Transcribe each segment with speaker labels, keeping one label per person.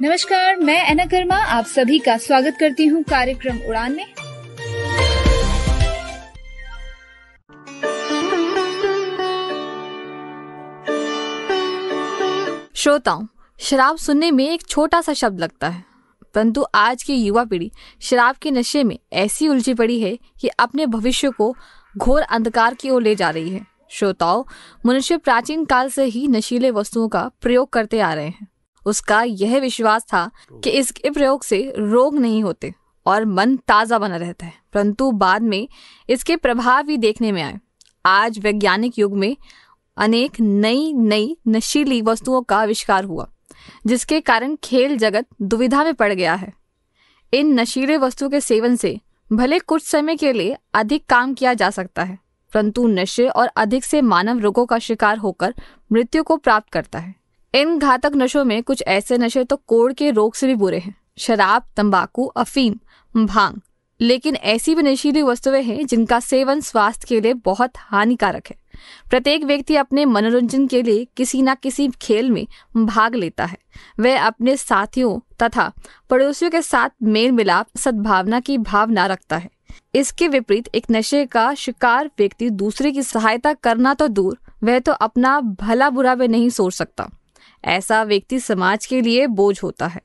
Speaker 1: नमस्कार, मैं एना कर्मा आप सभी का स्वागत करती हूँ कार्यक्रम उड़ान में।
Speaker 2: श्रोताओं, शराब सुनने में एक छोटा सा शब्द लगता है, परंतु आज की युवा पीढ़ी शराब के नशे में ऐसी उलझी पड़ी है कि अपने भविष्य को घोर अंधकार की ओर ले जा रही है। श्रोताओं, मनुष्य प्राचीन काल से ही नशीले वस्तुओं का प्रयोग करते आ रहे हैं। उसका यह विश्वास था कि इसके प्रयोग से रोग नहीं होते और मन ताजा बना रहता है, परंतु बाद में इसके प्रभाव भी देखने में आए। आज वैज्ञानिक युग में अनेक नई नशीली वस्तुओं का आविष्कार हुआ, जिसके कारण खेल जगत दुविधा में पड़ गया है। इन नशीले वस्तुओं के सेवन से भले कुछ समय के लिए अधिक काम किया जा सकता है, परंतु नशे और अधिक से मानव रोगों का शिकार होकर मृत्यु को प्राप्त करता है। इन घातक नशों में कुछ ऐसे नशे तो कोढ़ के रोग से भी बुरे हैं, शराब, तंबाकू, अफीम, भांग। लेकिन ऐसी भी नशीली वस्तुएं हैं जिनका सेवन स्वास्थ्य के लिए बहुत हानिकारक है। प्रत्येक व्यक्ति अपने मनोरंजन के लिए किसी न किसी खेल में भाग लेता है। वह अपने साथियों तथा पड़ोसियों के साथ मेल मिलाप, सद्भावना की भावना रखता है। इसके विपरीत एक नशे का शिकार व्यक्ति दूसरे की सहायता करना तो दूर, वह तो अपना भला बुरा भी नहीं सोच सकता। ऐसा व्यक्ति समाज के लिए बोझ होता है।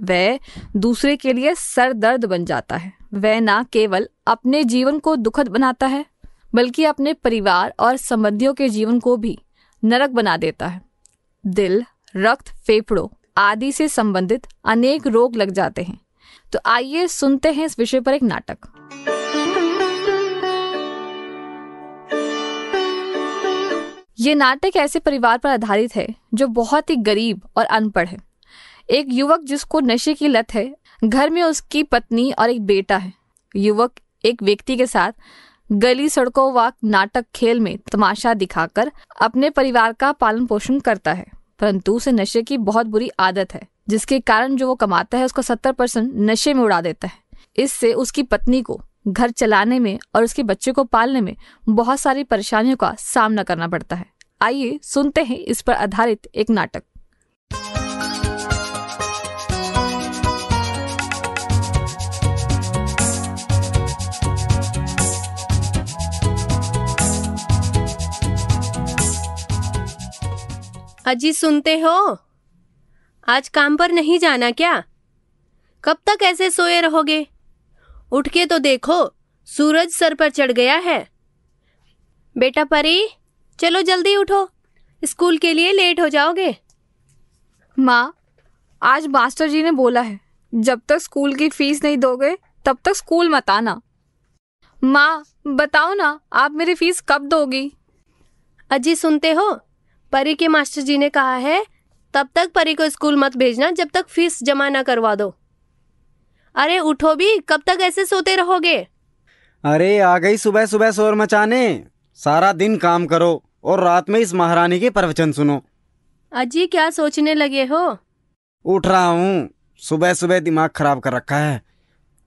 Speaker 2: वह दूसरे के लिए सर दर्द बन जाता है। वह न केवल अपने जीवन को दुखद बनाता है, बल्कि अपने परिवार और संबंधियों के जीवन को भी नरक बना देता है। दिल, रक्त, फेफड़ों आदि से संबंधित अनेक रोग लग जाते हैं। तो आइए सुनते हैं इस विषय पर एक नाटक। ये नाटक ऐसे परिवार पर आधारित है जो बहुत ही गरीब और अनपढ़ है। एक युवक जिसको नशे की लत है, घर में उसकी पत्नी और एक बेटा है। युवक एक व्यक्ति के साथ गली सड़कों व नाटक खेल में तमाशा दिखाकर अपने परिवार का पालन पोषण करता है, परंतु उसे नशे की बहुत बुरी आदत है, जिसके कारण जो वो कमाता है उसका 70% नशे में उड़ा देता है। इससे उसकी पत्नी को घर चलाने में और उसके बच्चे को पालने में बहुत सारी परेशानियों का सामना करना पड़ता है। आइए सुनते हैं इस पर आधारित एक नाटक।
Speaker 3: अजी, सुनते हो? आज काम पर नहीं जाना क्या? कब तक ऐसे सोए रहोगे? उठ के तो देखो, सूरज सर पर चढ़ गया है। बेटा परी, चलो जल्दी उठो, स्कूल के लिए लेट हो जाओगे।
Speaker 2: माँ, आज मास्टर जी ने बोला है जब तक स्कूल की फीस नहीं दोगे तब तक स्कूल मत आना। माँ, बताओ ना, आप मेरी फीस कब दोगी?
Speaker 3: अजी, सुनते हो? परी के मास्टर जी ने कहा है तब तक परी को स्कूल मत भेजना जब तक फीस जमा ना करवा दो। अरे उठो भी, कब तक ऐसे सोते रहोगे?
Speaker 4: अरे आ गई सुबह सुबह शोर मचाने। सारा दिन काम करो और रात में इस महारानी के प्रवचन सुनो।
Speaker 3: अजी, क्या सोचने लगे हो?
Speaker 4: उठ रहा हूँ, सुबह सुबह दिमाग खराब कर रखा है।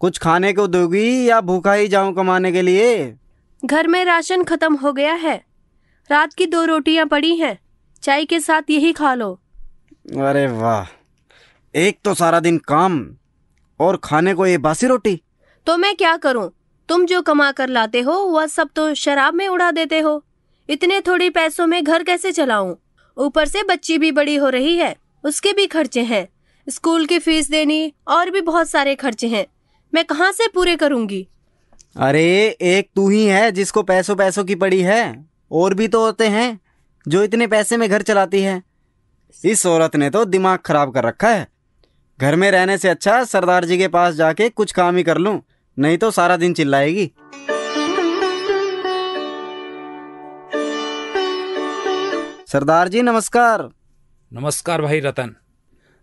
Speaker 4: कुछ खाने को दोगी या भूखा ही जाऊं कमाने के लिए?
Speaker 3: घर में राशन खत्म हो गया है। रात की 2 रोटियां पड़ी हैं, चाय के साथ यही खा लो।
Speaker 4: अरे वाह, एक तो सारा दिन काम और खाने को ये बासी रोटी।
Speaker 3: तो मैं क्या करूं? तुम जो कमा कर लाते हो वह सब तो शराब में उड़ा देते हो। इतने थोड़ी पैसों में घर कैसे चलाऊं? ऊपर से बच्ची भी बड़ी हो रही है, उसके भी खर्चे हैं, स्कूल की फीस देनी और भी बहुत सारे खर्चे हैं। मैं कहाँ से पूरे करूंगी?
Speaker 4: अरे एक तू ही है जिसको पैसों पैसों की पड़ी है, और भी तो होते हैं जो इतने पैसे में घर चलाती है। इस औरत ने तो दिमाग खराब कर रखा है। घर में रहने से अच्छा सरदार जी के पास जाके कुछ काम ही कर लूं, नहीं तो सारा दिन चिल्लाएगी। सरदार जी नमस्कार।
Speaker 5: नमस्कार भाई रतन।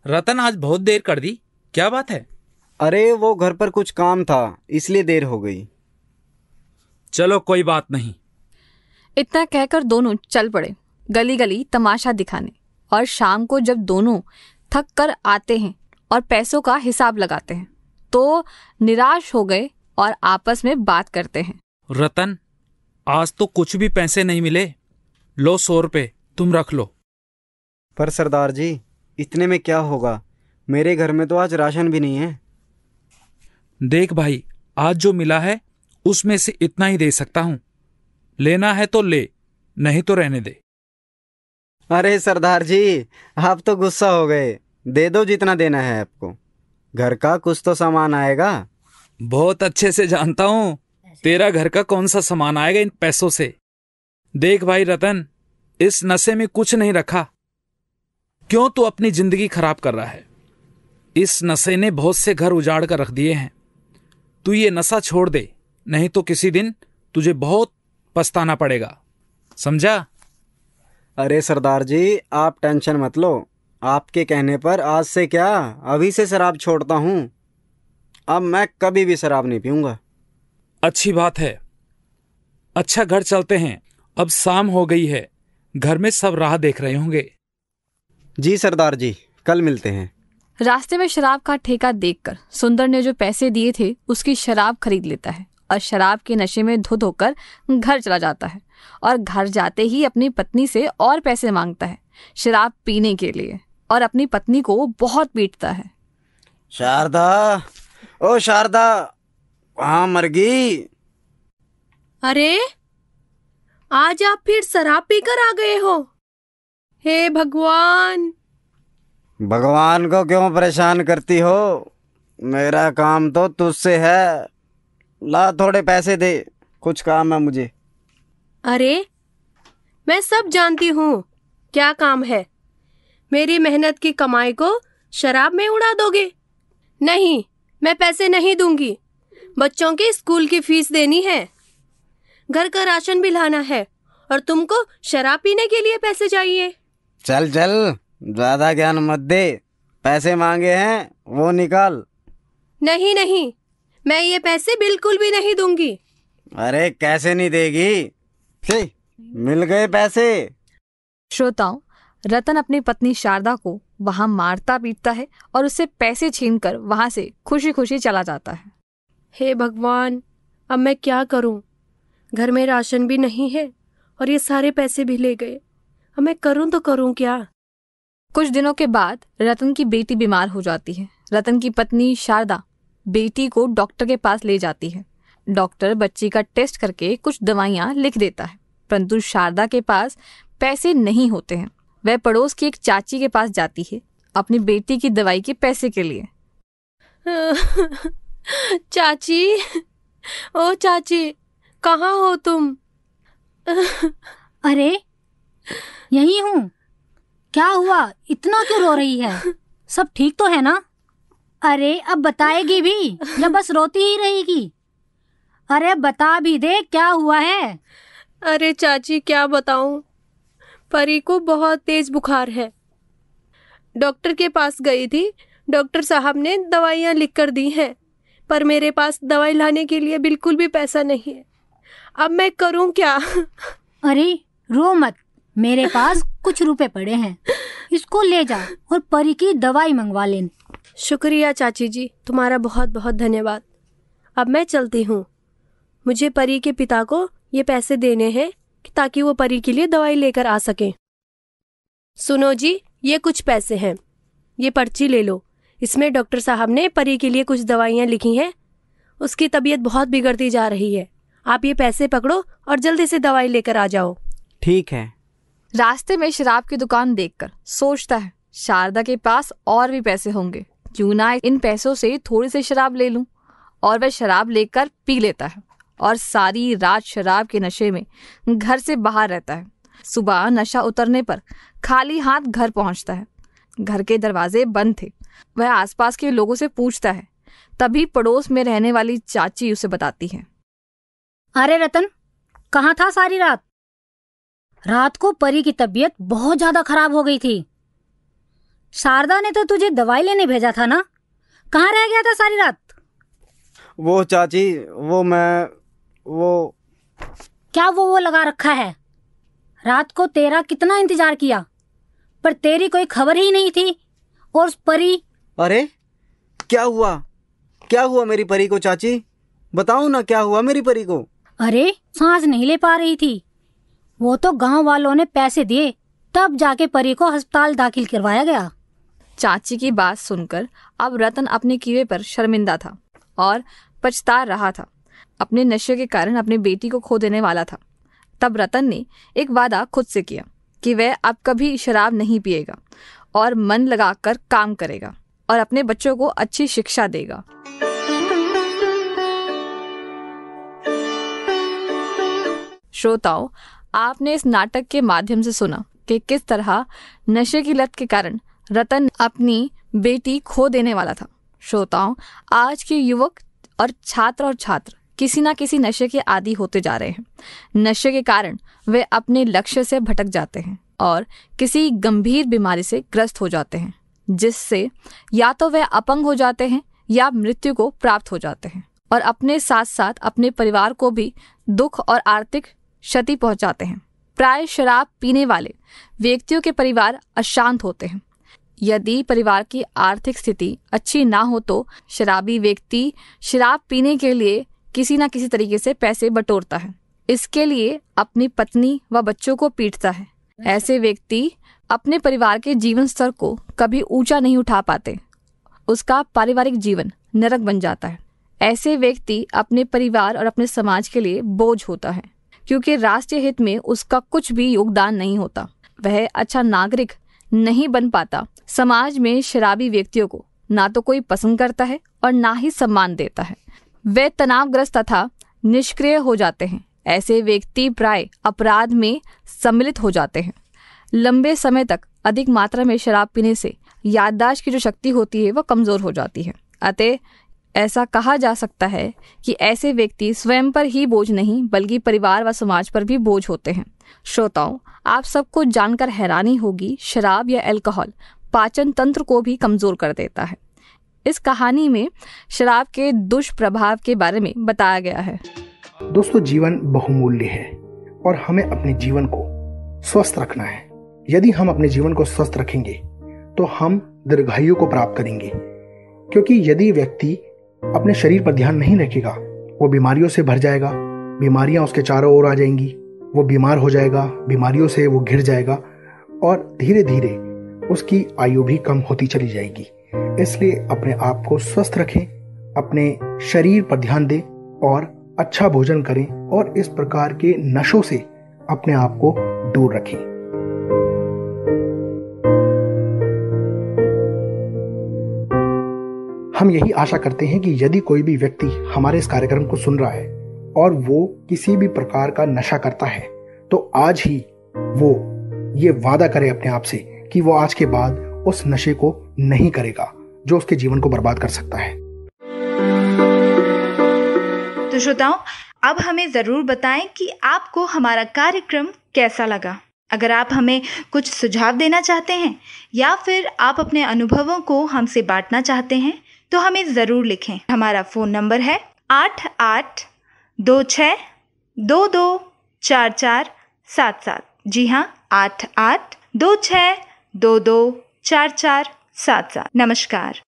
Speaker 5: रतन, आज बहुत देर कर दी, क्या बात है?
Speaker 4: अरे वो घर पर कुछ काम था इसलिए देर हो गई।
Speaker 5: चलो कोई बात नहीं।
Speaker 2: इतना कहकर दोनों चल पड़े गली गली तमाशा दिखाने। और शाम को जब दोनों थक कर आते हैं और पैसों का हिसाब लगाते हैं तो निराश हो गए और आपस में बात करते हैं।
Speaker 5: रतन, आज तो कुछ भी पैसे नहीं मिले। लो 100 रुपए, तुम रख लो।
Speaker 4: पर सरदार जी, इतने में क्या होगा? मेरे घर में तो आज राशन भी नहीं है।
Speaker 5: देख भाई, आज जो मिला है उसमें से इतना ही दे सकता हूं। लेना है तो ले, नहीं तो रहने दे।
Speaker 4: अरे सरदार जी, आप तो गुस्सा हो गए। दे दो जितना देना है आपको। घर का कुछ तो सामान आएगा।
Speaker 5: बहुत अच्छे से जानता हूं तेरा घर का कौन सा सामान आएगा इन पैसों से। देख भाई रतन, इस नशे में कुछ नहीं रखा। क्यों तू अपनी जिंदगी खराब कर रहा है? इस नशे ने बहुत से घर उजाड़ कर रख दिए हैं। तू ये नशा छोड़ दे, नहीं तो किसी दिन तुझे बहुत पछताना पड़ेगा, समझा?
Speaker 4: अरे सरदार जी, आप टेंशन मत लो। आपके कहने पर आज से क्या, अभी से शराब छोड़ता हूँ। अब मैं कभी भी शराब नहीं पीऊंगा।
Speaker 5: अच्छी बात है। अच्छा, घर चलते हैं, अब शाम हो गई है। घर में सब राह देख रहे होंगे।
Speaker 4: जी सरदार जी, कल मिलते हैं।
Speaker 2: रास्ते में शराब का ठेका देखकर सुंदर ने जो पैसे दिए थे उसकी शराब खरीद लेता है और शराब के नशे में धुत होकर घर चला जाता है और घर जाते ही अपनी पत्नी से और पैसे मांगता है शराब पीने के लिए और अपनी पत्नी को बहुत पीटता है।
Speaker 4: शारदा, ओ शारदा, वहाँ मर गई।
Speaker 3: अरे, आज आप फिर शराब पीकर आ गए हो? हे भगवान!
Speaker 4: भगवान को क्यों परेशान करती हो? मेरा काम तो तुझसे है। ला थोड़े पैसे दे, कुछ काम है मुझे।
Speaker 3: अरे, मैं सब जानती हूँ क्या काम है। मेरी मेहनत की कमाई को शराब में उड़ा दोगे? नहीं, मैं पैसे नहीं दूंगी। बच्चों के स्कूल की फीस देनी है, घर का राशन भी लाना है और तुमको शराब पीने के लिए पैसे चाहिए।
Speaker 4: चल चल, ज्यादा ज्ञान मत दे। पैसे मांगे हैं वो निकाल।
Speaker 3: नहीं नहीं, मैं ये पैसे बिल्कुल भी नहीं दूंगी।
Speaker 4: अरे कैसे नहीं देगी? मिल गए पैसे।
Speaker 2: श्रोताओं, रतन अपनी पत्नी शारदा को वहां मारता पीटता है और उससे पैसे छीनकर वहां से खुशी खुशी चला जाता है।
Speaker 3: हे भगवान, अब मैं क्या करूं? घर में राशन भी नहीं है और ये सारे पैसे भी ले गए। अब मैं करूं तो करूं क्या?
Speaker 2: कुछ दिनों के बाद रतन की बेटी बीमार हो जाती है। रतन की पत्नी शारदा बेटी को डॉक्टर के पास ले जाती है। डॉक्टर बच्ची का टेस्ट करके कुछ दवाइयां लिख देता है, परंतु शारदा के पास पैसे नहीं होते हैं। वह पड़ोस की एक चाची के पास जाती है अपनी बेटी की दवाई के पैसे के लिए।
Speaker 3: चाची, ओ चाची, कहाँ हो तुम?
Speaker 6: अरे, यही हूँ। क्या हुआ? इतना क्यों रो रही है? सब ठीक तो है ना? अरे, अब बताएगी भी या बस रोती ही रहेगी? अरे बता भी दे, क्या हुआ है?
Speaker 3: अरे चाची, क्या बताऊं? परी को बहुत तेज बुखार है। डॉक्टर के पास गई थी। डॉक्टर साहब ने दवाइयाँ लिख कर दी हैं, पर मेरे पास दवाई लाने के लिए बिल्कुल भी पैसा नहीं है। अब मैं करूं क्या?
Speaker 6: अरे रो मत, मेरे पास कुछ रुपए पड़े हैं, इसको ले जा और परी की दवाई मंगवा लेना।
Speaker 3: शुक्रिया चाची जी, तुम्हारा बहुत बहुत धन्यवाद। अब मैं चलती हूँ। मुझे परी के पिता को ये पैसे देने हैं ताकि वो परी के लिए दवाई लेकर आ सके। सुनो जी, ये कुछ पैसे हैं, ये पर्ची ले लो। इसमें डॉक्टर साहब ने परी के लिए कुछ दवाइयाँ लिखी हैं। उसकी तबीयत बहुत बिगड़ती जा रही है। आप ये पैसे पकड़ो और जल्दी से दवाई लेकर आ जाओ।
Speaker 4: ठीक है।
Speaker 2: रास्ते में शराब की दुकान देखकर सोचता है शारदा के पास और भी पैसे होंगे, क्यों ना इन पैसों से थोड़ी सी शराब ले लूं। और वह शराब लेकर पी लेता है और सारी रात शराब के नशे में घर से बाहर रहता है। सुबह नशा उतरने पर खाली हाथ घर पहुंचता है। घर के दरवाजे बंद थे। वह आसपास के लोगों से पूछता है, तभी पड़ोस में रहने वाली चाची उसे बताती है।
Speaker 6: अरे रतन, कहाँ था सारी रात? रात को परी की तबीयत बहुत ज्यादा खराब हो गई थी। शारदा ने तो तुझे दवाई लेने भेजा था ना? कहाँ रह गया था सारी रात?
Speaker 4: वो चाची, वो
Speaker 6: क्या वो लगा रखा है? रात को तेरा कितना इंतजार किया, पर तेरी कोई खबर ही नहीं थी। और परी?
Speaker 4: अरे क्या हुआ मेरी परी को? चाची बताओ ना, क्या हुआ मेरी परी को?
Speaker 6: अरे सांस नहीं ले पा रही थी। वो तो गांव वालों ने पैसे दिए, तब जाके परी को अस्पताल दाखिल करवाया गया।
Speaker 2: चाची की बात सुनकर अब रतन अपने किए पर शर्मिंदा था और पछता रहा था। अपने नशे के कारण अपनी बेटी को खो देने वाला था। तब रतन ने एक वादा खुद से किया कि वह अब कभी शराब नहीं पिएगा और मन लगाकर काम करेगा और अपने बच्चों को अच्छी शिक्षा देगा। श्रोताओं, आपने इस नाटक के माध्यम से सुना कि किस तरह नशे की लत के कारण रतन अपनी बेटी खो देने वाला था। श्रोताओं, आज के युवक और छात्र किसी ना किसी नशे के आदी होते जा रहे हैं। नशे के कारण वे अपने लक्ष्य से भटक जाते हैं और किसी गंभीर बीमारी से ग्रस्त हो जाते हैं, जिससे या तो वे अपंग हो जाते हैं या मृत्यु को प्राप्त हो जाते हैं और अपने साथ साथ अपने परिवार को भी दुख और आर्थिक क्षति पहुंचाते हैं। प्राय शराब पीने वाले व्यक्तियों के परिवार अशांत होते हैं। यदि परिवार की आर्थिक स्थिति अच्छी ना हो तो शराबी व्यक्ति शराब पीने के लिए किसी न किसी तरीके से पैसे बटोरता है। इसके लिए अपनी पत्नी व बच्चों को पीटता है। ऐसे व्यक्ति अपने परिवार के जीवन स्तर को कभी ऊंचा नहीं उठा पाते। उसका पारिवारिक जीवन नरक बन जाता है। ऐसे व्यक्ति अपने परिवार और अपने समाज के लिए बोझ होता है, क्योंकि राष्ट्रीय हित में उसका कुछ भी योगदान नहीं होता। वह अच्छा नागरिक नहीं बन पाता। समाज में शराबी व्यक्तियों को ना तो कोई पसंद करता है और ना ही सम्मान देता है। वे तनावग्रस्त तथा निष्क्रिय हो जाते हैं। ऐसे व्यक्ति प्राय अपराध में सम्मिलित हो जाते हैं। लंबे समय तक अधिक मात्रा में शराब पीने से याददाश्त की जो शक्ति होती है वह कमजोर हो जाती है। अतः ऐसा कहा जा सकता है कि ऐसे व्यक्ति स्वयं पर ही बोझ नहीं बल्कि परिवार व समाज पर भी बोझ होते हैं। श्रोताओं, आप सबको जानकर हैरानी होगी, शराब या अल्कोहल पाचन तंत्र को भी कमजोर कर देता है। इस कहानी में शराब के दुष्प्रभाव के बारे में बताया गया है।
Speaker 7: दोस्तों, जीवन बहुमूल्य है और हमें अपने जीवन को स्वस्थ रखना है। यदि हम अपने जीवन को स्वस्थ रखेंगे तो हम दीर्घायु को प्राप्त करेंगे, क्योंकि यदि व्यक्ति अपने शरीर पर ध्यान नहीं रखेगा वो बीमारियों से भर जाएगा। बीमारियां उसके चारों ओर आ जाएंगी, वो बीमार हो जाएगा, बीमारियों से वो घिर जाएगा और धीरे धीरे उसकी आयु भी कम होती चली जाएगी। इसलिए अपने आप को स्वस्थ रखें, अपने शरीर पर ध्यान दें और अच्छा भोजन करें और इस प्रकार के नशों से अपने आप को दूर रखें। हम यही आशा करते हैं कि यदि कोई भी व्यक्ति हमारे इस कार्यक्रम को सुन रहा है और वो किसी भी प्रकार का नशा करता है तो आज ही वो ये वादा करे अपने आप से कि वो आज के बाद उस नशे को नहीं करेगा जो उसके जीवन को बर्बाद कर सकता है।
Speaker 1: तो श्रोताओं, अब हमें जरूर बताएं कि आपको हमारा कार्यक्रम कैसा लगा। अगर आप हमें कुछ सुझाव देना चाहते हैं या फिर आप अपने अनुभवों को हमसे बांटना चाहते हैं तो हमें ज़रूर लिखें। हमारा फ़ोन नंबर है 8826224477। जी हाँ, 8826224477। नमस्कार।